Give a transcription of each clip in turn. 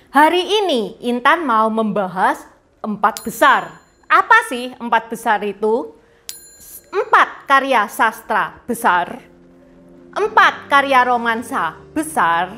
Hari ini Intan mau membahas 4 besar. Apa sih 4 besar itu? 4 karya sastra besar, 4 karya romansa besar,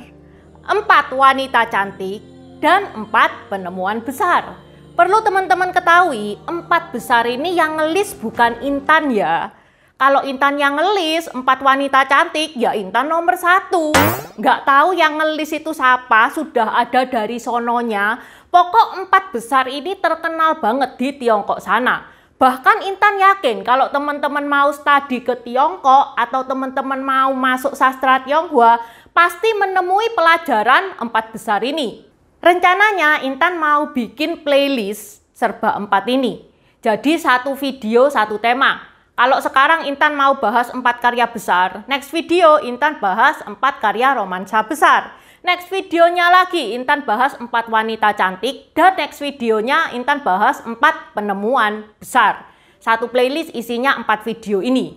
4 wanita cantik, dan 4 penemuan besar. Perlu teman-teman ketahui, 4 besar ini yang ngelis bukan Intan ya. Kalau Intan yang ngelis 4 wanita cantik, ya Intan nomor 1. Nggak tahu yang ngelis itu siapa, sudah ada dari sononya. Pokok 4 besar ini terkenal banget di Tiongkok sana. Bahkan Intan yakin kalau teman-teman mau studi ke Tiongkok atau teman-teman mau masuk sastra Tionghoa, pasti menemui pelajaran 4 besar ini. Rencananya Intan mau bikin playlist serba 4 ini. Jadi satu video, satu tema. Kalau sekarang Intan mau bahas 4 karya besar, next video Intan bahas 4 karya romansa besar. Next videonya lagi Intan bahas 4 wanita cantik, dan next videonya Intan bahas 4 penemuan besar. Satu playlist isinya 4 video ini.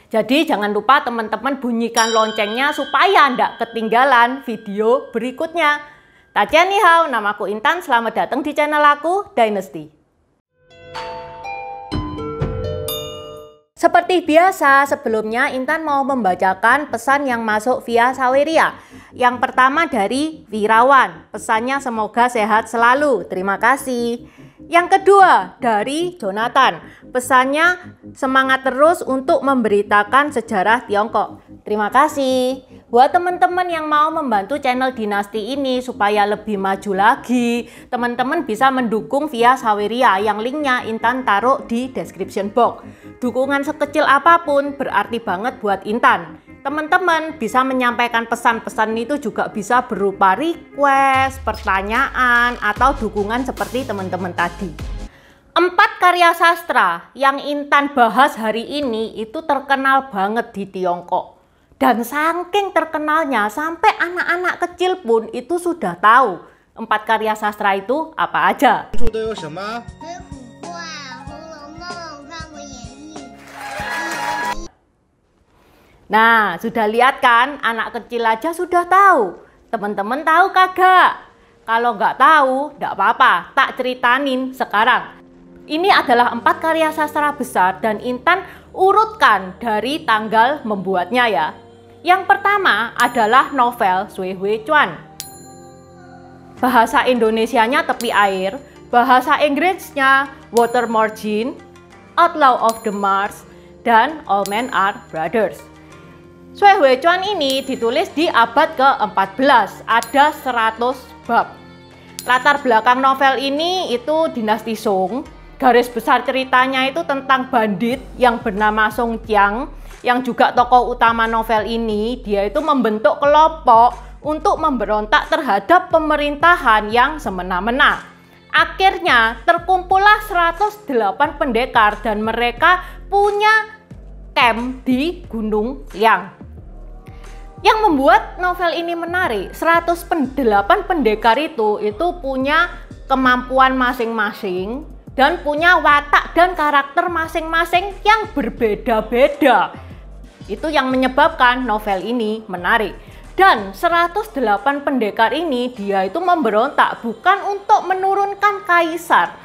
Jadi jangan lupa teman-teman bunyikan loncengnya supaya tidak ketinggalan video berikutnya. Tajian ni hao, namaku Intan, selamat datang di channel aku, Dynasty. Seperti biasa, sebelumnya Intan mau membacakan pesan yang masuk via Saweria. Yang pertama dari Wirawan, pesannya semoga sehat selalu, terima kasih. Yang kedua dari Jonathan, pesannya semangat terus untuk memberitakan sejarah Tiongkok, terima kasih. Buat teman-teman yang mau membantu channel Dinasti ini supaya lebih maju lagi, teman-teman bisa mendukung via Saweria yang linknya Intan taruh di description box. Dukungan sekecil apapun berarti banget buat Intan. Teman-teman bisa menyampaikan pesan-pesan itu juga bisa berupa request, pertanyaan, atau dukungan seperti teman-teman tadi. 4 karya sastra yang Intan bahas hari ini itu terkenal banget di Tiongkok. Dan saking terkenalnya sampai anak-anak kecil pun itu sudah tahu 4 karya sastra itu apa aja. Nah, sudah lihat kan? Anak kecil aja sudah tahu. Teman-teman tahu kagak? Kalau nggak tahu, nggak apa-apa. Tak ceritanin sekarang. Ini adalah 4 karya sastra besar dan Intan urutkan dari tanggal membuatnya ya. Yang pertama adalah novel Sui Hui Chuan. Bahasa Indonesianya Tepi Air, bahasa Inggrisnya Water Margin, Outlaw of the Mars, dan All Men Are Brothers. Sui Hui Chuan ini ditulis di abad ke-14, ada 100 bab. Latar belakang novel ini itu dinasti Song. Garis besar ceritanya itu tentang bandit yang bernama Song Qiang, yang juga tokoh utama novel ini. Dia itu membentuk kelompok untuk memberontak terhadap pemerintahan yang semena-mena. Akhirnya terkumpullah 108 pendekar dan mereka punya camp di Gunung Liang. Yang membuat novel ini menarik, 108 pendekar itu punya kemampuan masing-masing dan punya watak dan karakter masing-masing yang berbeda-beda. Itu yang menyebabkan novel ini menarik. Dan 108 pendekar ini dia itu memberontak bukan untuk menurunkan kaisar.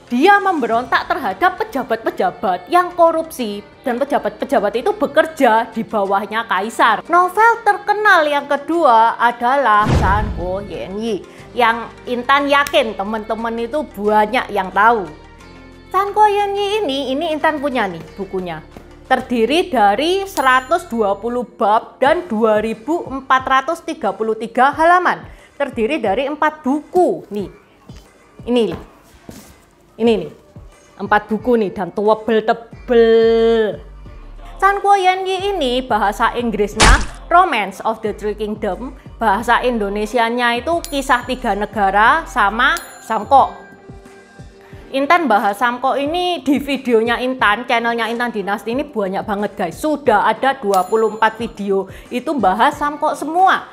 Dia memberontak terhadap pejabat-pejabat yang korupsi dan pejabat-pejabat itu bekerja di bawahnya kaisar. Novel terkenal yang kedua adalah San Guo Yan Yi yang Intan yakin teman-teman itu banyak yang tahu. San Guo Yan Yi ini Intan punya nih bukunya. Terdiri dari 120 bab dan 2433 halaman. Terdiri dari 4 buku nih. Ini nih, 4 buku nih dan tebel-tebel. San Guo Yan Yi ini bahasa Inggrisnya Romance of the Three Kingdom, bahasa Indonesianya itu Kisah Tiga Negara sama Samko. Intan bahas Samko ini di videonya Intan, channelnya Intan Dinasti ini banyak banget guys. Sudah ada 24 video itu bahas Samko semua.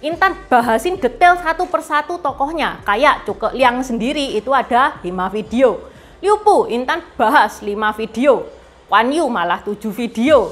Intan bahasin detail satu persatu tokohnya. Kayak Cuke Liang sendiri itu ada 5 video. Liu Pu Intan bahas 5 video. Guan Yu malah 7 video.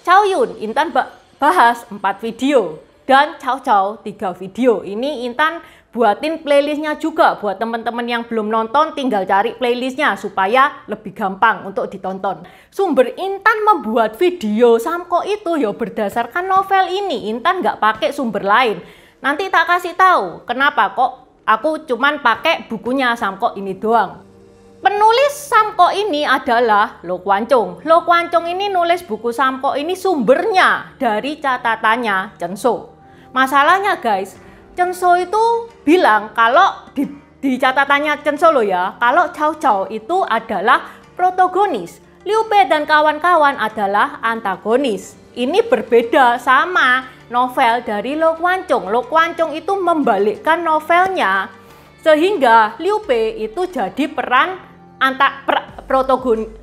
Cao Yun Intan bahas 4 video. dan Chow Chow 3 video. Ini Intan buatin playlistnya juga buat teman-teman yang belum nonton, tinggal cari playlistnya supaya lebih gampang untuk ditonton. Sumber Intan membuat video Samko itu ya berdasarkan novel ini. Intan nggak pakai sumber lain. Nanti tak kasih tahu kenapa kok aku cuman pakai bukunya Samko ini doang. Penulis Samko ini adalah Lo Kwan Chung. Lo Kwan Chung ini nulis buku Samko ini sumbernya dari catatannya Chen Shou. Masalahnya guys, Chen Shou itu bilang kalau di catatannya Chen Shou loh ya, kalau Chow Chow itu adalah protagonis, Liu Bei dan kawan-kawan adalah antagonis. Ini berbeda sama novel dari Lo Kwan Chung. Lo Kwan Chung itu membalikkan novelnya sehingga Liu Bei itu jadi peran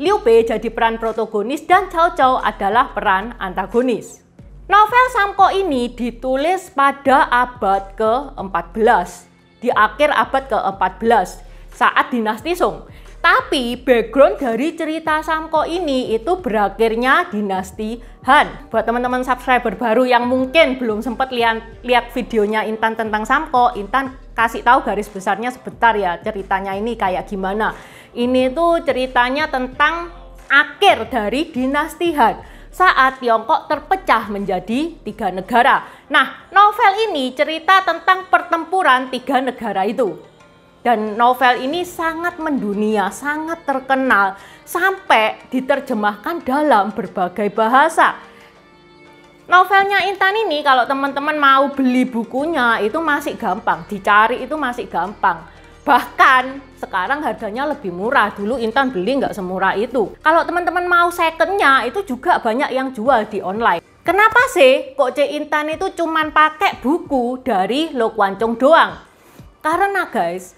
Liu Bei jadi peran protagonis dan Chow Chow adalah peran antagonis. Novel Samko ini ditulis pada abad ke-14, di akhir abad ke-14 saat dinasti Song. Tapi background dari cerita Samko ini itu berakhirnya dinasti Han. Buat teman-teman subscriber baru yang mungkin belum sempat lihat videonya Intan tentang Samko, Intan kasih tahu garis besarnya sebentar ya, ceritanya ini kayak gimana. Ini tuh ceritanya tentang akhir dari dinasti Han saat Tiongkok terpecah menjadi 3 negara. Nah, novel ini cerita tentang pertempuran 3 negara itu. Dan novel ini sangat mendunia, sangat terkenal, sampai diterjemahkan dalam berbagai bahasa. Novelnya Intan ini kalau teman-teman mau beli bukunya itu masih gampang, dicari itu masih gampang. Bahkan sekarang harganya lebih murah, dulu Intan beli nggak semurah itu. Kalau teman-teman mau secondnya itu juga banyak yang jual di online. Kenapa sih kok Intan itu cuman pakai buku dari Lo Kwan Chung doang? Karena guys,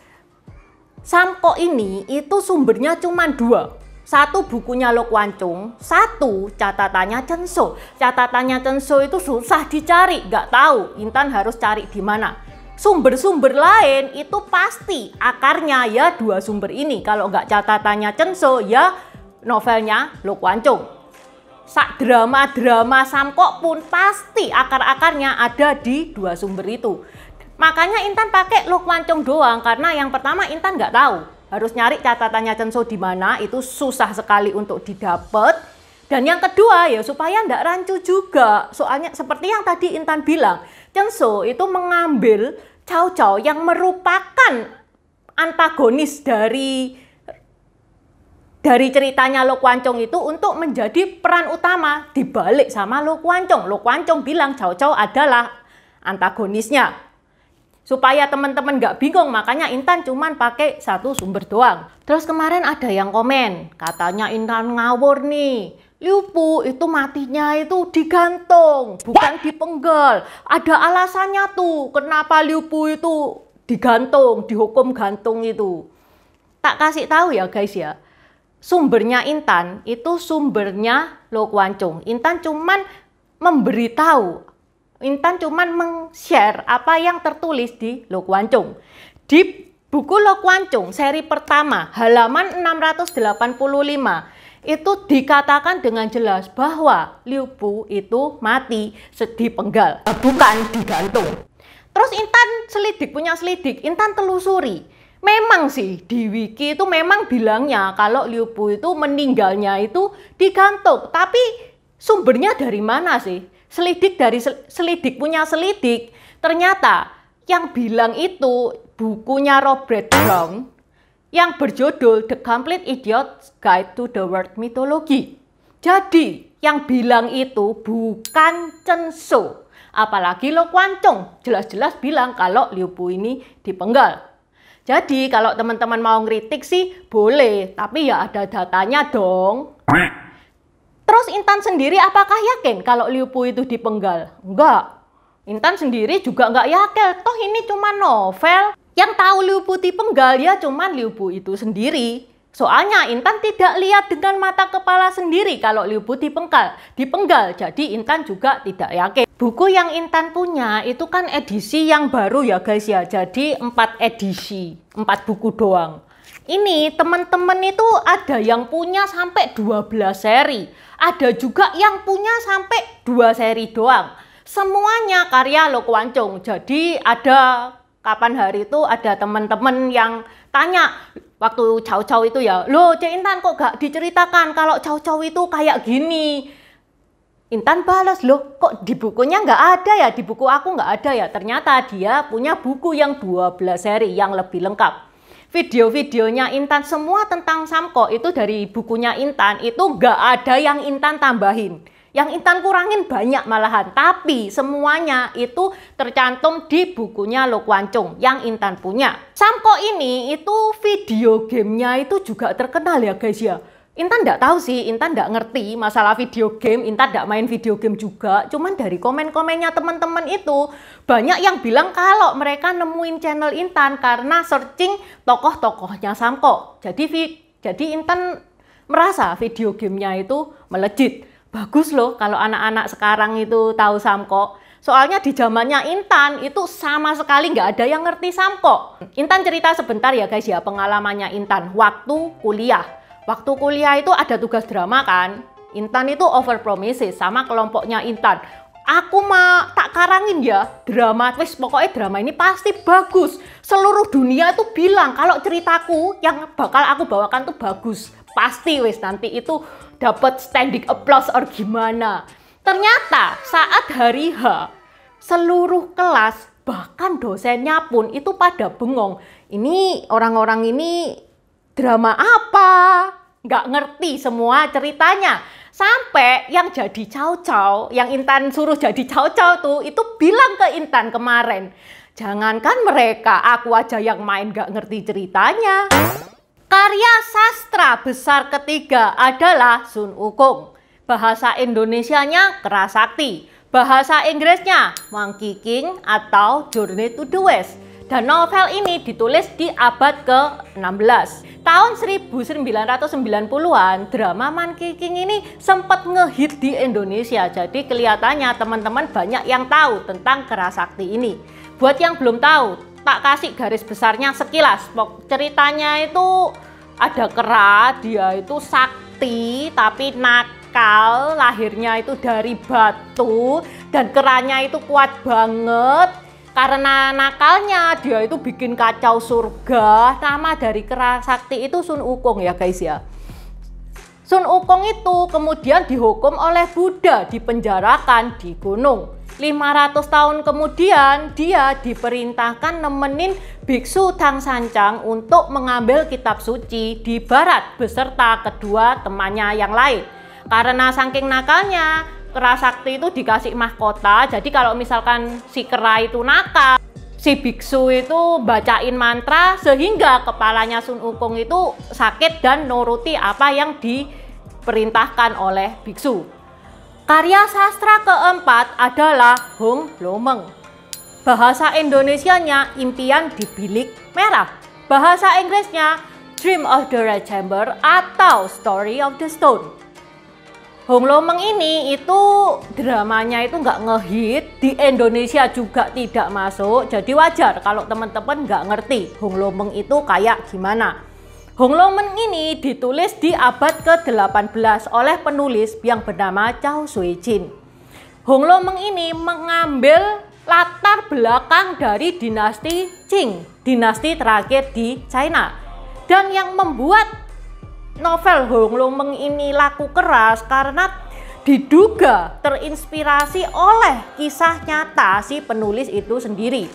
Samko ini itu sumbernya cuma 2. Satu bukunya Lo Kwan Chung, satu catatannya Chen Shou. Catatannya Chen Shou itu susah dicari, nggak tahu Intan harus cari di mana. Sumber-sumber lain itu pasti akarnya ya 2 sumber ini. Kalau nggak catatannya Chen Shou ya novelnya Lo Kwan Chung. Sak drama-drama Samko pun pasti akar-akarnya ada di 2 sumber itu. Makanya Intan pakai Lo Kwan Chung doang karena yang pertama Intan nggak tahu harus nyari catatannya Chen Shou di mana, itu susah sekali untuk didapat. Dan yang kedua ya supaya nggak rancu juga. Soalnya seperti yang tadi Intan bilang, Chen Shou itu mengambil Chow Chow yang merupakan antagonis dari ceritanya Lo Kwan Chung itu untuk menjadi peran utama dibalik sama Lo Kwan Chung. Lo Kwan Chung bilang Chow Chow adalah antagonisnya. Supaya teman-teman nggak bingung, makanya Intan cuman pakai 1 sumber doang. Terus kemarin ada yang komen, katanya Intan ngawur nih. Liu Bu itu matinya itu digantung, bukan dipenggal. Ada alasannya tuh, kenapa Liu Bu itu digantung, dihukum gantung itu. Tak kasih tahu ya guys ya. Sumbernya Intan itu sumbernya Lo Kwan Chung. Intan cuman memberitahu, Intan cuman meng-share apa yang tertulis di Lo Kwan Chung. Di buku Lo Kwan Chung seri pertama halaman 685 itu dikatakan dengan jelas bahwa Liu Bu itu mati dipenggal, bukan digantung. Terus Intan punya selidik, Intan telusuri. Memang sih di wiki itu memang bilangnya kalau Liu Bu itu meninggalnya itu digantung. Tapi sumbernya dari mana sih? Selidik punya selidik. Ternyata yang bilang itu bukunya Robert Brown yang berjudul The Complete Idiot's Guide to the World Mythology. Jadi, yang bilang itu bukan Chen Shou. Apalagi Lo Kwan Chung jelas-jelas bilang kalau Liu Bu ini dipenggal. Jadi, kalau teman-teman mau ngeritik sih boleh, tapi ya ada datanya dong. Terus Intan sendiri apakah yakin kalau Liu Bu itu dipenggal? Enggak. Intan sendiri juga enggak yakin. Toh ini cuma novel. Yang tahu Liu Bu dipenggal ya cuman Liu Bu itu sendiri. Soalnya Intan tidak lihat dengan mata kepala sendiri kalau Liu Bu dipenggal. Jadi Intan juga tidak yakin. Buku yang Intan punya itu kan edisi yang baru ya guys ya. Jadi 4 edisi, 4 buku doang. Ini teman-teman itu ada yang punya sampai 12 seri. Ada juga yang punya sampai 2 seri doang. Semuanya karya Lo Kuan Chung. Jadi ada kapan hari itu ada teman-teman yang tanya waktu Chow Chow itu ya, loh Cik Intan kok gak diceritakan kalau Chow Chow itu kayak gini. Intan balas, loh kok di bukunya nggak ada ya, di buku aku nggak ada ya. Ternyata dia punya buku yang 12 seri yang lebih lengkap. Video-videonya Intan semua tentang Samko itu dari bukunya Intan, itu nggak ada yang Intan tambahin. Yang Intan kurangin banyak malahan, tapi semuanya itu tercantum di bukunya Lo Kuan Chung yang Intan punya. Samko ini itu video gamenya itu juga terkenal ya guys ya. Intan nggak tahu sih, Intan nggak ngerti masalah video game, Intan nggak main video game juga. Cuman dari komen-komennya teman-teman itu banyak yang bilang kalau mereka nemuin channel Intan karena searching tokoh-tokohnya Samko. Jadi Intan merasa video gamenya itu melejit. Bagus loh kalau anak-anak sekarang itu tahu Samko. Soalnya di zamannya Intan itu sama sekali nggak ada yang ngerti Samko. Intan cerita sebentar ya guys ya pengalamannya Intan waktu kuliah. Waktu kuliah itu ada tugas drama kan. Intan itu over promises sama kelompoknya Intan. Aku mah tak karangin ya drama, wis pokoknya drama ini pasti bagus. Seluruh dunia itu bilang kalau ceritaku yang bakal aku bawakan tuh bagus. Pasti wis nanti itu dapat standing applause or gimana. Ternyata saat hari H, seluruh kelas bahkan dosennya pun itu pada bengong. Ini orang-orang ini drama apa? Nggak ngerti semua ceritanya. Sampai yang jadi Chow Chow, yang Intan suruh jadi Chow Chow tuh, itu bilang ke Intan kemarin, jangankan mereka, aku aja yang main nggak ngerti ceritanya. Karya sastra besar ketiga adalah Sun Wukong. Bahasa Indonesianya Kerasakti. Bahasa Inggrisnya Monkey King atau Journey to the West. Dan novel ini ditulis di abad ke-16. Tahun 1990-an, drama Monkey King ini sempat ngehit di Indonesia. Jadi kelihatannya teman-teman banyak yang tahu tentang Kerasakti ini. Buat yang belum tahu, tak kasih garis besarnya sekilas. Ceritanya itu ada kera, dia itu sakti tapi nakal, lahirnya itu dari batu dan keranya itu kuat banget. Karena nakalnya dia itu bikin kacau surga. Nama dari Kerasakti itu Sun Wukong ya guys ya. Sun Wukong itu kemudian dihukum oleh Buddha, dipenjarakan di gunung. 500 tahun kemudian dia diperintahkan nemenin biksu Tang Sancang untuk mengambil kitab suci di barat beserta kedua temannya yang lain. Karena saking nakalnya, Kerasakti itu dikasih mahkota. Jadi kalau misalkan si kera itu nakal, si biksu itu bacain mantra sehingga kepalanya Sun Wukong itu sakit dan nuruti apa yang diperintahkan oleh biksu. Karya sastra keempat adalah Hong Lo Meng. Bahasa Indonesianya Impian di Bilik Merah. Bahasa Inggrisnya Dream of the Red Chamber atau Story of the Stone. Hong Lo Meng ini itu dramanya itu nggak ngehit, di Indonesia juga tidak masuk. Jadi wajar kalau teman-teman nggak ngerti Hong Lo Meng itu kayak gimana. Hong Lo Meng ini ditulis di abad ke-18 oleh penulis yang bernama Chao Sui Jin. Hong Lo Meng ini mengambil latar belakang dari dinasti Qing, dinasti terakhir di China. Dan yang membuat novel Hong Lo Meng ini laku keras karena diduga terinspirasi oleh kisah nyata si penulis itu sendiri.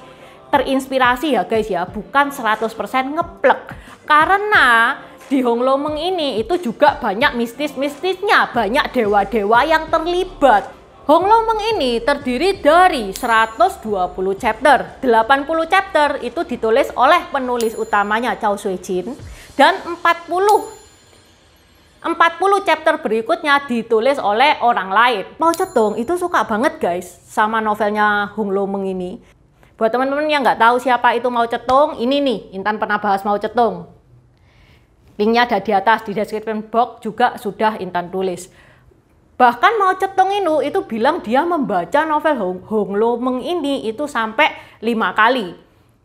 Terinspirasi ya guys ya, bukan 100% ngeplek. Karena di Hong Lo Meng ini itu juga banyak mistis-mistisnya, banyak dewa-dewa yang terlibat. Hong Lo Meng ini terdiri dari 120 chapter. 80 chapter itu ditulis oleh penulis utamanya Chao Sui Jin dan 40 chapter berikutnya ditulis oleh orang lain. Mao Zedong itu suka banget guys sama novelnya Hong Lo Meng ini. Buat teman-teman yang nggak tahu siapa itu Mao Zedong, ini nih Intan pernah bahas Mao Zedong. Linknya ada di atas, di description box juga sudah Intan tulis. Bahkan Mao Zedong itu bilang dia membaca novel Hong Lo Meng ini itu sampai 5 kali.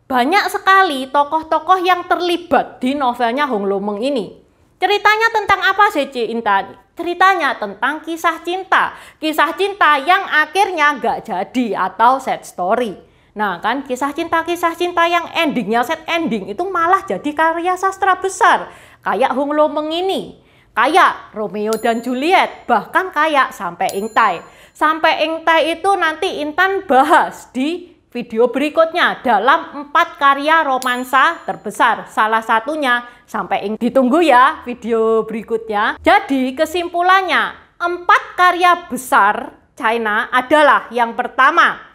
Banyak sekali tokoh-tokoh yang terlibat di novelnya Hong Lo Meng ini. Ceritanya tentang apa sih, Ci Intan? Ceritanya tentang kisah cinta. Kisah cinta yang akhirnya nggak jadi atau sad story. Nah kan kisah cinta yang endingnya sad ending itu malah jadi karya sastra besar. Kayak Hung Lomeng ini. Kayak Romeo dan Juliet. Bahkan kayak Sampai Ingtai. Sampai Ingtai itu nanti Intan bahas di video berikutnya dalam 4 karya romansa terbesar. Salah satunya Sampai Ingtai. Ditunggu ya video berikutnya. Jadi kesimpulannya 4 karya besar China adalah yang pertama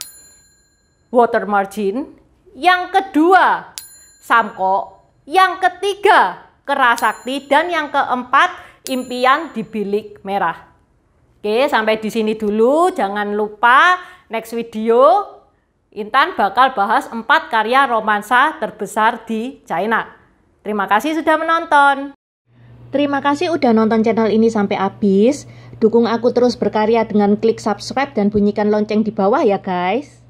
Water Margin, yang kedua Samko, yang ketiga Kerasakti, dan yang keempat Impian di Bilik Merah. Oke, sampai di sini dulu. Jangan lupa next video Intan bakal bahas 4 karya romansa terbesar di China. Terima kasih sudah menonton. Terima kasih udah nonton channel ini sampai habis. Dukung aku terus berkarya dengan klik subscribe dan bunyikan lonceng di bawah ya guys.